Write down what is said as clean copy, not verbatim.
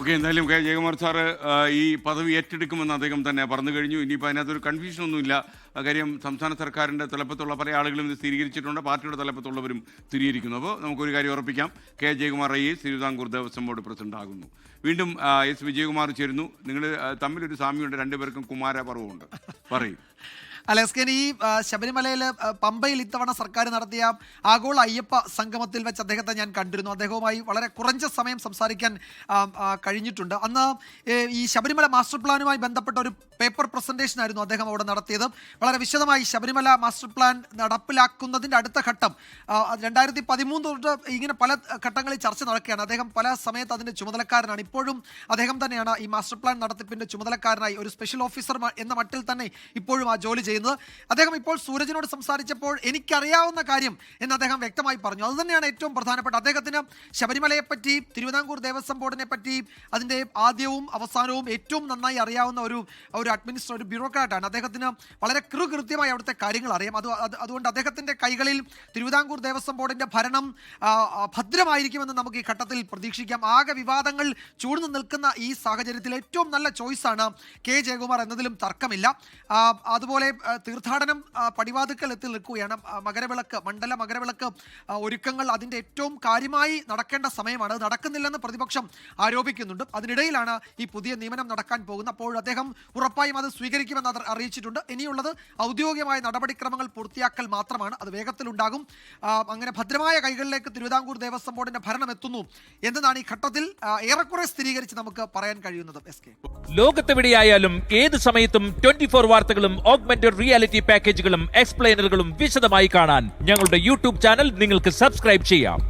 Okay, എന്തായാലും K Jayakumar sir ഈ പദവി ഏറ്റെടുക്കുമെന്ന് അദ്ദേഹം തന്നെ പറഞ്ഞു കഴിഞ്ഞു. ഇനിയിപ്പോൾ അതിനകത്തൊരു കൺഫ്യൂഷനൊന്നുമില്ല. കാര്യം സംസ്ഥാന സർക്കാരിൻ്റെ തലപ്പത്തുള്ള പല ആളുകളും ഇത് സ്ഥിരീകരിച്ചിട്ടുണ്ട്, പാർട്ടിയുടെ തലപ്പത്തുള്ളവരും സ്ഥിരീകരിക്കുന്നു. അപ്പോൾ നമുക്കൊരു കാര്യം ഉറപ്പിക്കാം, K Jayakumar IAS Thiruvithamkoor Devaswom board president ആകുന്നു. വീണ്ടും S വിജയകുമാർ ചേരുന്നു. നിങ്ങൾ തമ്മിലൊരു സാമ്യമുണ്ട്, രണ്ടുപേർക്കും കുമാരപർവമുണ്ട്. പറയും അലസ്കൻ, ഈ ശബരിമലയിൽ പമ്പയിൽ ഇത്തവണ സർക്കാർ നടത്തിയ ആഗോള അയ്യപ്പ സംഗമത്തിൽ വെച്ച് അദ്ദേഹത്തെ ഞാൻ കണ്ടിരുന്നു. അദ്ദേഹവുമായി വളരെ കുറഞ്ഞ സമയം സംസാരിക്കാൻ കഴിഞ്ഞിട്ടുണ്ട്. അന്ന് ഈ ശബരിമല മാസ്റ്റർ പ്ലാനുമായി ബന്ധപ്പെട്ട ഒരു പേപ്പർ പ്രസന്റേഷൻ ആയിരുന്നു അദ്ദേഹം അവിടെ നടത്തിയത്. വളരെ വിശദമായി ശബരിമല മാസ്റ്റർ പ്ലാൻ നടപ്പിലാക്കുന്നതിൻ്റെ അടുത്ത ഘട്ടം 2013 തൊട്ട് ഇങ്ങനെ പല ഘട്ടങ്ങളിൽ ചർച്ച നടക്കുകയാണ്. അദ്ദേഹം പല സമയത്ത് അതിൻ്റെ ചുമതലക്കാരനാണ്. ഇപ്പോഴും അദ്ദേഹം തന്നെയാണ് ഈ മാസ്റ്റർ പ്ലാൻ നടത്തിപ്പിൻ്റെ ചുമതലക്കാരനായി ഒരു സ്പെഷ്യൽ ഓഫീസർ എന്ന മട്ടിൽ തന്നെ ഇപ്പോഴും ആ ജോലി ചെയ്യുന്നത്. അദ്ദേഹം ഇപ്പോൾ സൂരജിനോട് സംസാരിച്ചപ്പോൾ എനിക്കറിയാവുന്ന കാര്യം എന്ന് അദ്ദേഹം വ്യക്തമായി പറഞ്ഞു. അതുതന്നെയാണ് ഏറ്റവും പ്രധാനപ്പെട്ട. അദ്ദേഹത്തിന് ശബരിമലയെപ്പറ്റി, തിരുവിതാംകൂർ ദേവസ്വം ബോർഡിനെ പറ്റി അതിൻ്റെ ആദ്യവും അവസാനവും ഏറ്റവും നന്നായി അറിയാവുന്ന ഒരു ഒരു ബ്യൂറോക്രാറ്റാണ്. അദ്ദേഹത്തിന് വളരെ കൃത്യമായി അവിടുത്തെ കാര്യങ്ങൾ അറിയാം. അതുകൊണ്ട് അദ്ദേഹത്തിൻ്റെ കൈകളിൽ തിരുവിതാംകൂർ ദേവസ്വം ബോർഡിൻ്റെ ഭരണം ഭദ്രമായിരിക്കുമെന്ന് നമുക്ക് ഈ ഘട്ടത്തിൽ പ്രതീക്ഷിക്കാം. ആകെ വിവാദങ്ങൾ ചൂഴ്ന്നു നിൽക്കുന്ന ഈ സാഹചര്യത്തിൽ ഏറ്റവും നല്ല ചോയ്സാണ് കെ ജയകുമാർ എന്നതിലും തർക്കമില്ല. അതുപോലെ തീർത്ഥാടനം പടിവാതുക്കൽ എത്തി നിൽക്കുകയാണ്. മകരവിളക്ക്, മണ്ഡല മകരവിളക്ക് ഒരുക്കങ്ങൾ അതിൻ്റെ ഏറ്റവും കാര്യമായി നടക്കേണ്ട സമയമാണ്. അത് നടക്കുന്നില്ലെന്ന് പ്രതിപക്ഷം ആരോപിക്കുന്നുണ്ട്. അതിനിടയിലാണ് ഈ പുതിയ നിയമനം നടക്കാൻ പോകുന്നത്. അപ്പോൾ അദ്ദേഹം ഉറപ്പായും അത് സ്വീകരിക്കുമെന്ന് അറിയിച്ചിട്ടുണ്ട്. ഇനിയുള്ളത് ഔദ്യോഗികമായ നടപടിക്രമങ്ങൾ പൂർത്തിയാക്കൽ മാത്രമാണ്. അത് വേഗത്തിലുണ്ടാകും. അങ്ങനെ ഭദ്രമായ കൈകളിലേക്ക് തിരുവിതാംകൂർ ദേവസ്വം ബോർഡിന്റെ ഭരണം എത്തുന്നു എന്നതാണ് ഈ ഘട്ടത്തിൽ ഏറെക്കുറെ സ്ഥിരീകരിച്ച് നമുക്ക് പറയാൻ കഴിയുന്നത്. ലോകത്തെവിടെയായാലും ഏത് സമയത്തും 24 വാർത്തകളും ഓഗ്മെന്റഡ് റിയാലിറ്റി പാക്കേജുകളും എക്സ്പ്ലെയിനറുകളും വിശദമായി കാണാൻ ഞങ്ങളുടെ യൂട്യൂബ് ചാനൽ നിങ്ങൾക്ക് സബ്സ്ക്രൈബ് ചെയ്യാം.